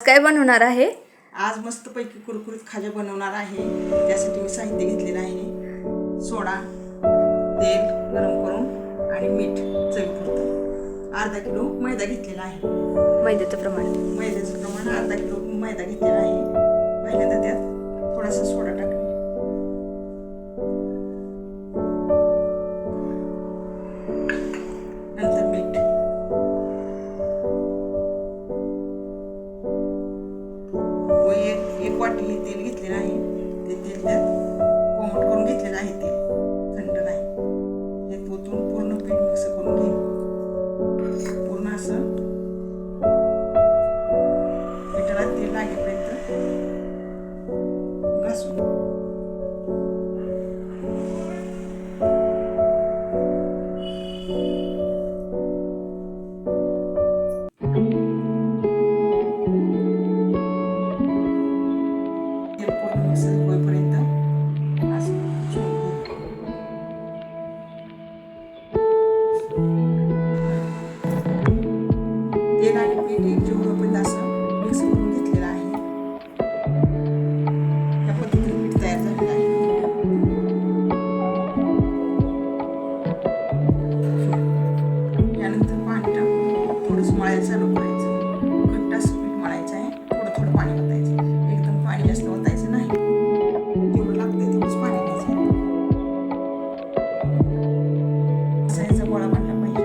काय बनवणार आहे? आज मस्तपैकी कुरकुरीत खाजा बनवणार आहे। त्यासाठी मी साहित्य घेतलेलं आहे, सोडा, तेल गरम करून आणि मीठ चवीपुरतं। अर्धा किलो मैदा घेतलेला आहे। मैद्याचं प्रमाण अर्धा किलो मैदा घेतलेला आहे। पहिल्यांदा त्यात थोडासा सोडा टाकले, नंतर मीठ, व एक वाटी हे तेल घेतलेलं आहे। ते तेल त्यात कोमट करून घेतलेलं आहे। तेल थंड नाही, हे ओतून पूर्ण पीठ मिक्स करून घे। पूर्ण असं पिठाला तेल लागेपर्यंत घासून तेल आणि पीठ एकजीव होईपर्यंत असं मिक्स करून घेतलेलं आहे। या पद्धतीने पीठ तयार झालेलं आहे। यानंतर पाणी टाकून थोडंसं मळायला चालू करायचं। घट्ट असं पीठ मळायचं आहे, थोडं थोडं पाणी ओतायचं। एकदम पाणी जास्त ओतायचं नाही, जेवढं लागतंय तेवढंच पाणी घ्यायचं। असा गोळा बनला पाहिजे।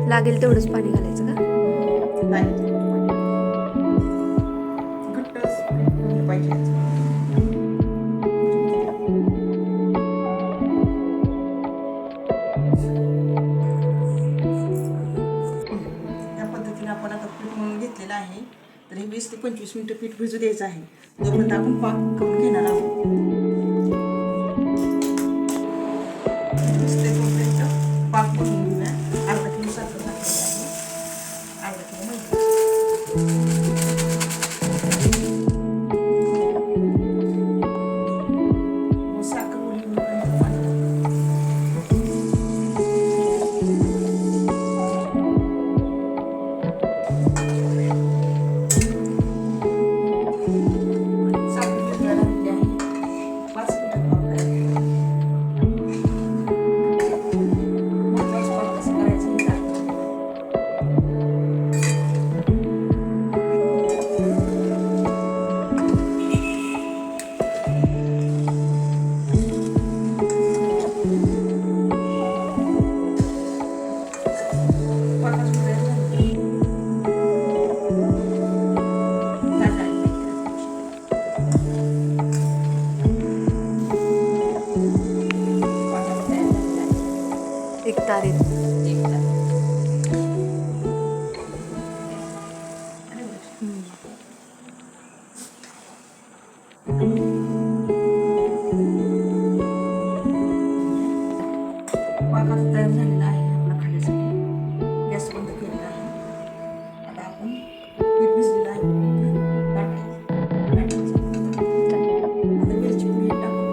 लागेल तेवढंच पाणी घालायचं का? घट्टच पाहिजे। या पद्धतीने आपण आता पीठ मळून घेतलेलं आहे। तर हे 20 ते 25 मिनिटं पीठ भिजू द्यायचं आहे। जोपर्यंत आपण पाक करून घेणार आहोत। 20 ते तोपर्यंत पाक करून घेऊया। अर्धा किलो साखर टाकलेली आहे, अर्धा किलो मैदा, साखर ओली होईपर्यंत पाणी एक तारीख पाक आता तयार झालेला आहे आपला खाण्यासाठी। गॅस बंद केलेला आहे। आता आपण पीठ भिजलेलं आहे, आता वेलची पूड टाकून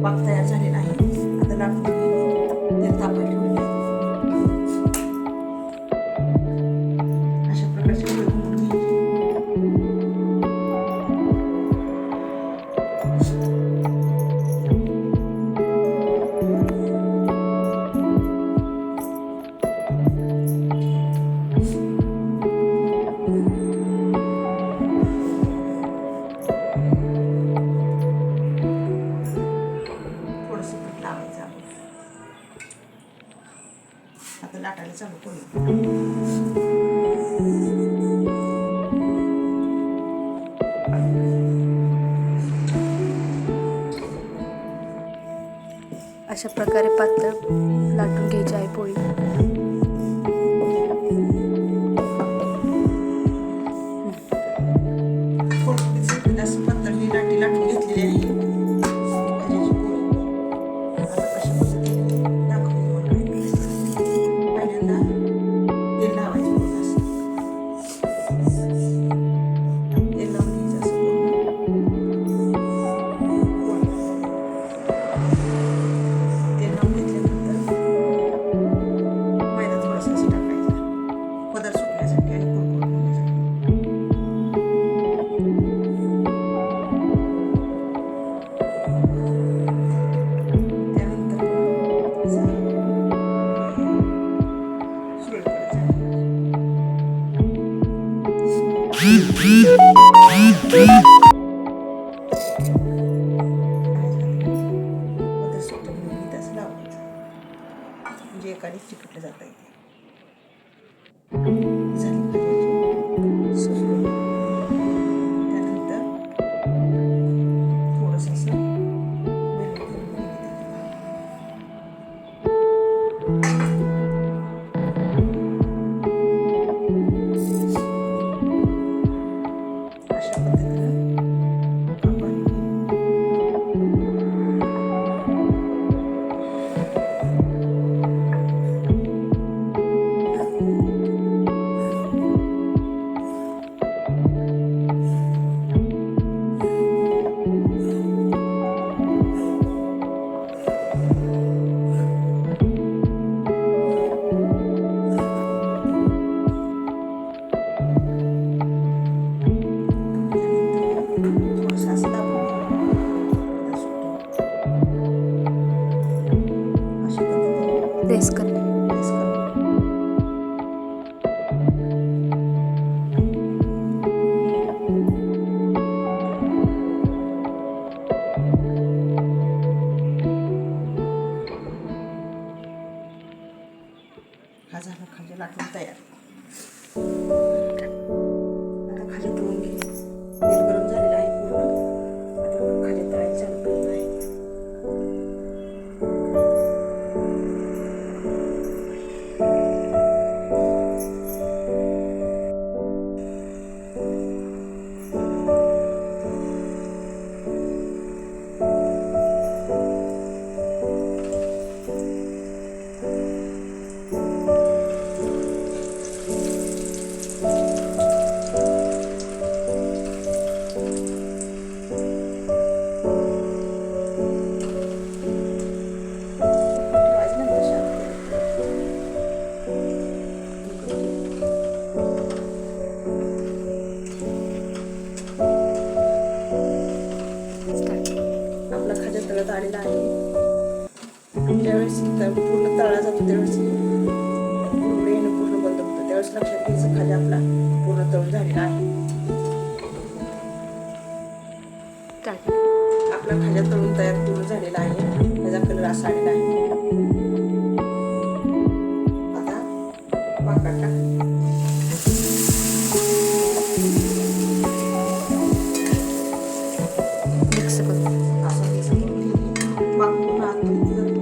पाक तयार झालेला आहे। आता लाटून तेल तापायला ठेवलेलं आहे। अशा प्रकारचे गोळे बनवून घ्यायचे। आता लाटायला चालू करूया। अशा प्रकारे पातळ लाटून घ्यायची आहे पोळी। पदर सुट्टी घेऊन इथं असं लावायचं म्हणजे एकाने चिकटलं जाता येते. झाली भाजीची सुकवून. त्यानंतर थोडंसं असं वेलदोडे अशा पद्धतीनं आपण थोडंसं असं दाबून पदर सुटतो. अशा पद्धतीने प्रेस करते. प्रेस करा. हा झाला खाली लाटून तयार. आता खाली तळून घे. तेल गरम झालेलं आहे पूर्ण. आता खाली तळायला चालू करणार आहे. ठेवायचं नंतर शांत. आपला खाजा तळत आलेला आहे. ज्यावेळेस पूर्ण तळा जातो त्यावेळेस पूर्ण येणं पूर्ण बंद होतं. त्यावेळेस लक्षात घ्यायचं खाजा आपला पूर्ण तळून झालेला आहे. स्टार्ट. आपला खाजा तळून तयार पूर्ण झालेला आहे. त्याचा कलर असा आलेला आहे. आता पाकात टाक. मिक्स करते. असं मिक्स करून घे. पाक पूर्ण आतमध्ये जातो.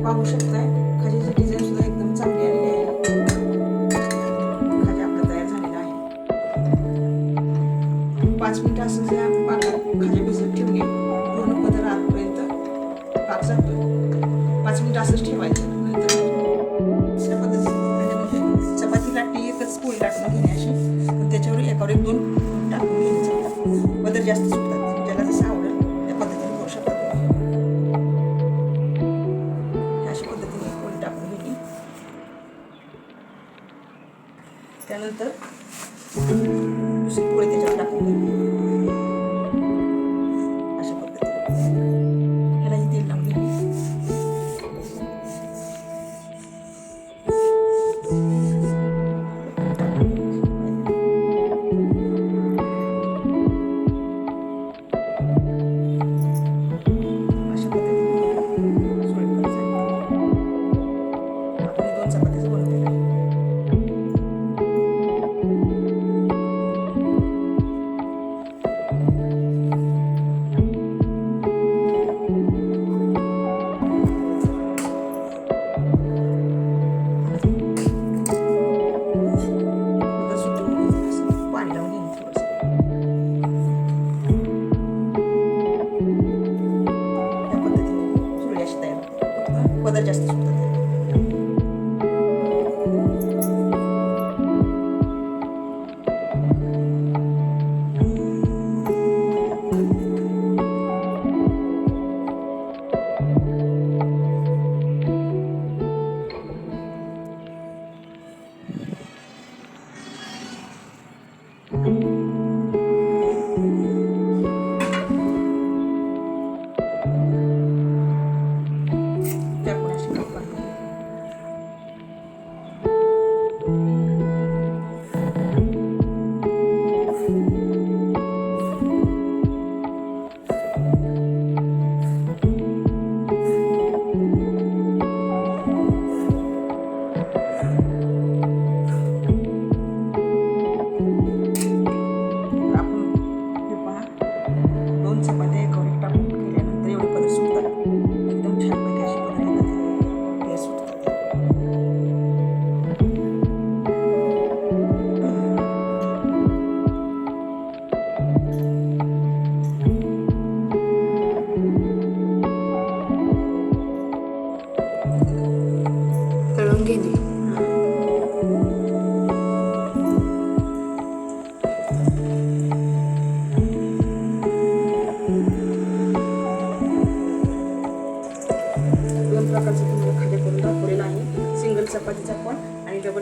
पाहू शकताय खाज्याची डिझाईन सुद्धा एकदम चांगली आलेली आहे. खाजा आपला तयार झालेला आहे. 5 मिनिटं असं ज्या पाकात खाजा भिजत ठेवणे पूर्ण पदर आतपर्यंत पाक जातोय. 5 मिनिटं असंच ठेवायचं. नंतर दुसऱ्या पद्धतीने चपाती लाटणी एकच पोळी लाटून घेणे अशी, पण त्याच्यावर एकावर एक 2 टाकून घ्यायचं. पदर जास्त सुटतात. ज्याला जसं आवडेल त्या पद्धतीने करू शकता तुम्ही. अशा पद्धतीने एक पोळी टाकून घेतली. त्यानंतर दुसरी पोळी त्याच्यावर टाकून घ्यायची. अशा पद्धतीने ह्यालाही तेल लावून घ्यायची. अशा पद्धतीने सोयीस्कर झाली. आपण 2 चपात्याचं बनवलेलं आहे.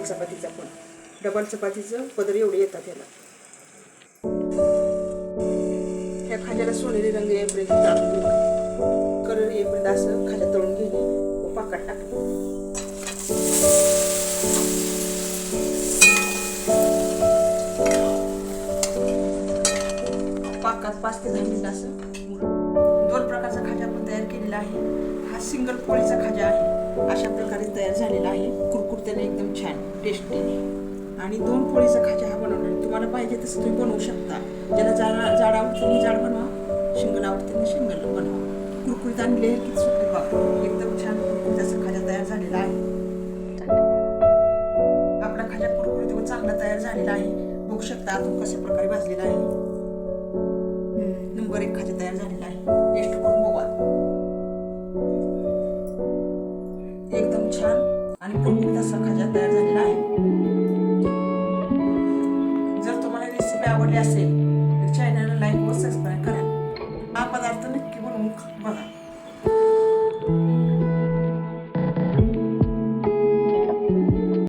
चपातीचा पण डबल चपातीचं पदर एवढे येतात याला. ह्या खाज्याला सोनेरी रंग येईपर्यंत टाकून घेऊ. कलर येईपर्यंत असं खाज्या तळून घेणे व पाकात टाकणे. पाकात 5 ते 10 मिनिट असं. 2 प्रकारचा खाजा आपण तयार केलेला आहे. हा सिंगल पोळीचा खाजा आहे. अशा प्रकारे तयार झालेला आहे. कुरकुरत्याने एकदम छान टेस्टीने. आणि 2 पोळीचा खाजा हा बनवला. तुम्हाला पाहिजे तसं तुम्ही बनवू शकता. ज्याला जाड आवडते जाड बनवा, शिंगल आवडते शिंगल बनवा. कुरकुरीत आणि लेअर किती सुटले बघा. एकदम छान कुरकुरीचा खाजा तयार झालेला आहे. आपला खाजा कुरकुरीत व चांगला तयार झालेला आहे. बघू शकता आतून कशा प्रकारे भाजलेला आहे. नंबर 1 खाजा तयार झालेला आहे. टेस्ट करून बघा. एकदम छान आणि कुरकुरीत असा खाजा तयार झालेला आहे. जर तुम्हाला रेसिपी आवडली असेल तर चॅनलला लाईक व सबस्क्राईब करा. हा पदार्थ नक्की बनवून बघा.